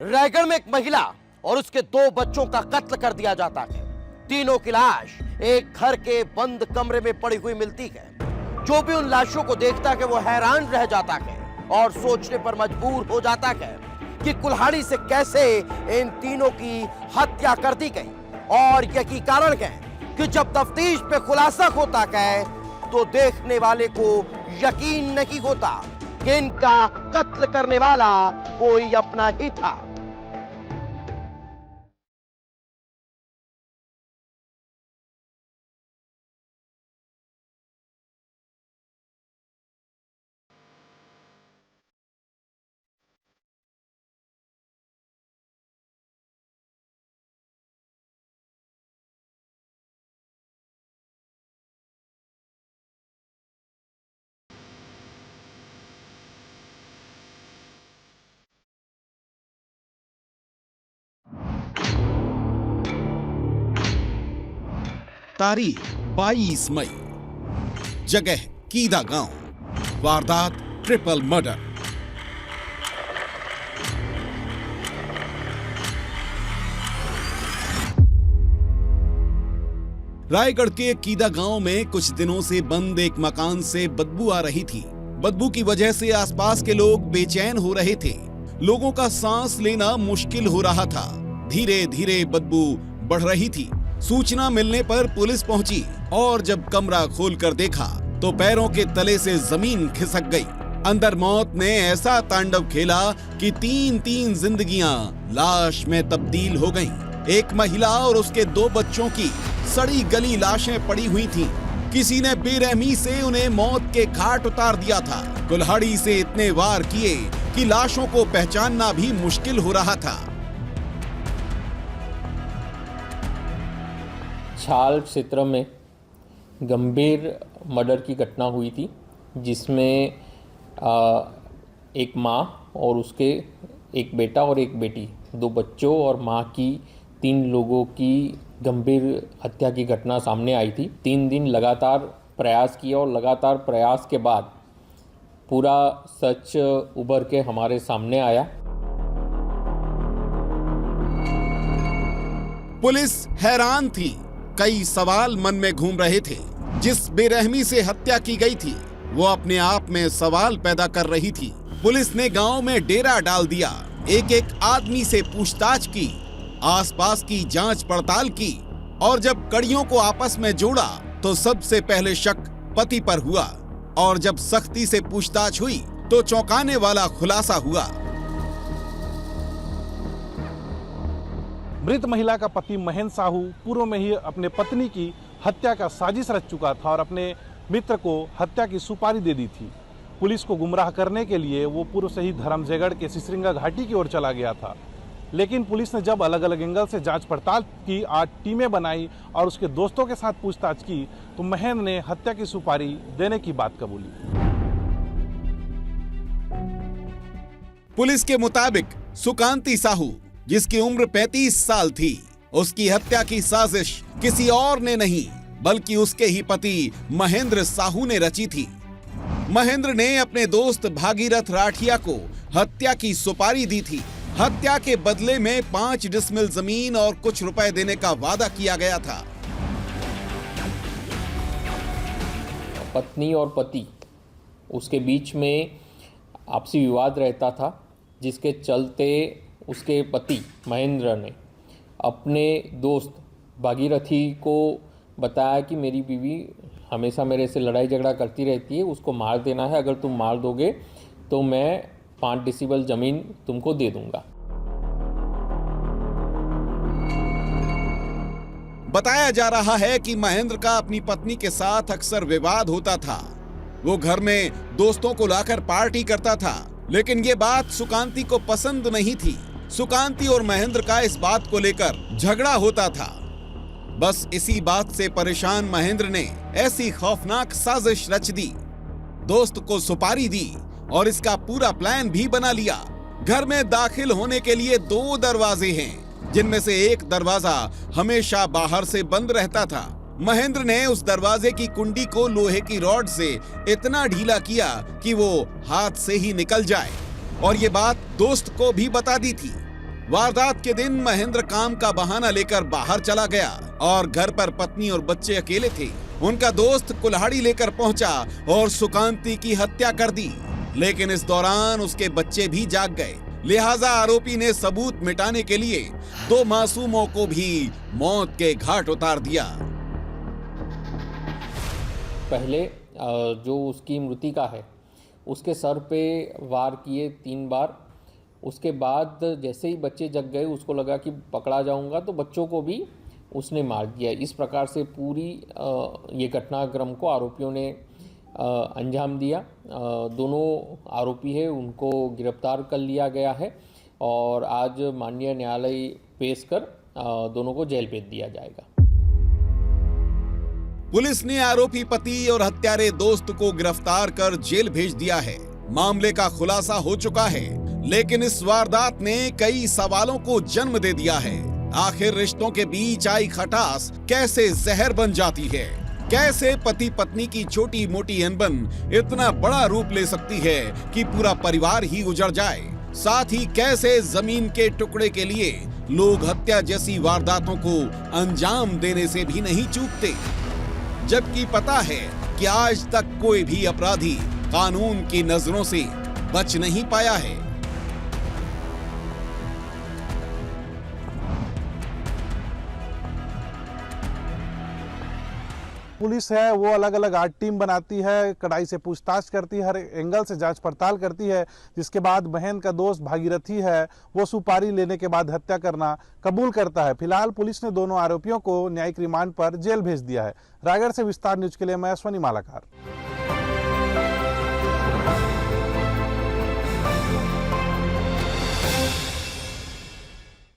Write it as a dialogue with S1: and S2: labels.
S1: रायगढ़ में एक महिला और उसके 2 बच्चों का कत्ल कर दिया जाता है। तीनों की लाश एक घर के बंद कमरे में पड़ी हुई मिलती है। जो भी उन लाशों को देखता है वो हैरान रह जाता है और सोचने पर मजबूर हो जाता है कि कुल्हाड़ी से कैसे इन तीनों की हत्या कर दी गई। और यही कारण है कि जब तफ्तीश पे खुलासा होता है तो देखने वाले को यकीन नहीं होता कि इनका कत्ल करने वाला कोई अपना ही था।
S2: तारीख 22 मई, जगह कीदा गांव, वारदात ट्रिपल मर्डर। रायगढ़ के कीदा गांव में कुछ दिनों से बंद एक मकान से बदबू आ रही थी। बदबू की वजह से आसपास के लोग बेचैन हो रहे थे। लोगों का सांस लेना मुश्किल हो रहा था। धीरे धीरे बदबू बढ़ रही थी। सूचना मिलने पर पुलिस पहुंची और जब कमरा खोलकर देखा तो पैरों के तले से जमीन खिसक गई। अंदर मौत ने ऐसा तांडव खेला कि 3-3 जिंदगियां लाश में तब्दील हो गईं। एक महिला और उसके 2 बच्चों की सड़ी गली लाशें पड़ी हुई थीं। किसी ने बेरहमी से उन्हें मौत के घाट उतार दिया था। कुल्हाड़ी से इतने वार किए कि लाशों को पहचानना भी मुश्किल हो रहा था।
S3: छाल क्षेत्र में गंभीर मर्डर की घटना हुई थी, जिसमें एक माँ और उसके एक बेटा और एक बेटी, 2 बच्चों और माँ की 3 लोगों की गंभीर हत्या की घटना सामने आई थी। 3 दिन लगातार प्रयास किया और लगातार प्रयास के बाद पूरा सच उभर के हमारे सामने आया।
S2: पुलिस हैरान थी। कई सवाल मन में घूम रहे थे। जिस बेरहमी से हत्या की गई थी वो अपने आप में सवाल पैदा कर रही थी। पुलिस ने गांव में डेरा डाल दिया। एक आदमी से पूछताछ की, आसपास की जांच पड़ताल की और जब कड़ियों को आपस में जोड़ा तो सबसे पहले शक पति पर हुआ। और जब सख्ती से पूछताछ हुई तो चौंकाने वाला खुलासा हुआ।
S4: मृत महिला का पति महेंद्र साहू पूर्व में ही अपने पत्नी की हत्या का साजिश रच चुका था और अपने मित्र को हत्या की सुपारी दे दी थी। पुलिस को गुमराह करने के लिए वो पूर्व से ही धर्मजयगढ़ के सिसरिंगा घाटी की ओर चला गया था। लेकिन पुलिस ने जब अलग अलग एंगल से जांच पड़ताल की, 8 टीमें बनाई और उसके दोस्तों के साथ पूछताछ की तो महेंद्र ने हत्या की सुपारी देने की बात कबूली।
S2: पुलिस के मुताबिक सुकांती साहू, जिसकी उम्र 35 साल थी, उसकी हत्या की साजिश किसी और ने नहीं बल्कि उसके ही पति महेंद्र साहू ने रची थी। महेंद्र ने अपने दोस्त भागीरथ राठिया को हत्या की सुपारी दी थी। हत्या के बदले में 5 डिसमिल जमीन और कुछ रुपए देने का वादा किया गया था।
S3: पत्नी और पति उसके बीच में आपसी विवाद रहता था, जिसके चलते उसके पति महेंद्र ने अपने दोस्त भागीरथी को बताया कि मेरी बीवी हमेशा मेरे से लड़ाई झगड़ा करती रहती है, उसको मार देना है। अगर तुम मार दोगे तो मैं 5 डिसिबल जमीन तुमको दे दूंगा।
S2: बताया जा रहा है कि महेंद्र का अपनी पत्नी के साथ अक्सर विवाद होता था। वो घर में दोस्तों को लाकर पार्टी करता था, लेकिन ये बात सुकांती को पसंद नहीं थी। सुकांती और महेंद्र का इस बात को लेकर झगड़ा होता था। बस इसी बात से परेशान महेंद्र ने ऐसी खौफनाक साजिश रच दी, दोस्त को सुपारी दी और इसका पूरा प्लान भी बना लिया। घर में दाखिल होने के लिए 2 दरवाजे हैं, जिनमें से एक दरवाजा हमेशा बाहर से बंद रहता था। महेंद्र ने उस दरवाजे की कुंडी को लोहे की रॉड से इतना ढीला किया कि वो हाथ से ही निकल जाए और ये बात दोस्त को भी बता दी थी। वारदात के दिन महेंद्र काम का बहाना लेकर बाहर चला गया और घर पर पत्नी और बच्चे अकेले थे। उनका दोस्त कुल्हाड़ी लेकर पहुंचा और सुकांती की हत्या कर दी, लेकिन इस दौरान उसके बच्चे भी जाग गए। लिहाजा आरोपी ने सबूत मिटाने के लिए 2 मासूमों को भी मौत के घाट उतार दिया।
S3: पहले जो उसकी मृतिका है उसके सर पे वार किए 3 बार। उसके बाद जैसे ही बच्चे जग गए उसको लगा कि पकड़ा जाऊंगा, तो बच्चों को भी उसने मार दिया। इस प्रकार से पूरी ये घटनाक्रम को आरोपियों ने अंजाम दिया। दोनों आरोपी है उनको गिरफ्तार कर लिया गया है और आज माननीय न्यायालय पेश कर दोनों को जेल भेज दिया जाएगा।
S2: पुलिस ने आरोपी पति और हत्यारे दोस्त को गिरफ्तार कर जेल भेज दिया है। मामले का खुलासा हो चुका है, लेकिन इस वारदात ने कई सवालों को जन्म दे दिया है। आखिर रिश्तों के बीच आई खटास कैसे जहर बन जाती है? कैसे पति पत्नी की छोटी मोटी अनबन इतना बड़ा रूप ले सकती है कि पूरा परिवार ही उजड़ जाए? साथ ही कैसे जमीन के टुकड़े के लिए लोग हत्या जैसी वारदातों को अंजाम देने से भी नहीं चूकते, जबकि पता है कि आज तक कोई भी अपराधी कानून की नजरों से बच नहीं पाया है।
S4: पुलिस है वो अलग अलग आर्ट टीम बनाती है, कड़ाई से पूछताछ करती है, हर एंगल से जांच पड़ताल करती है, जिसके बाद बहन का दोस्त भागीरथी है वो सुपारी लेने के बाद हत्या करना कबूल करता है। फिलहाल पुलिस ने दोनों आरोपियों को न्यायिक रिमांड पर जेल भेज दिया है। रायगढ़ से विस्तार न्यूज के लिए मैं अश्वनी मालाकार।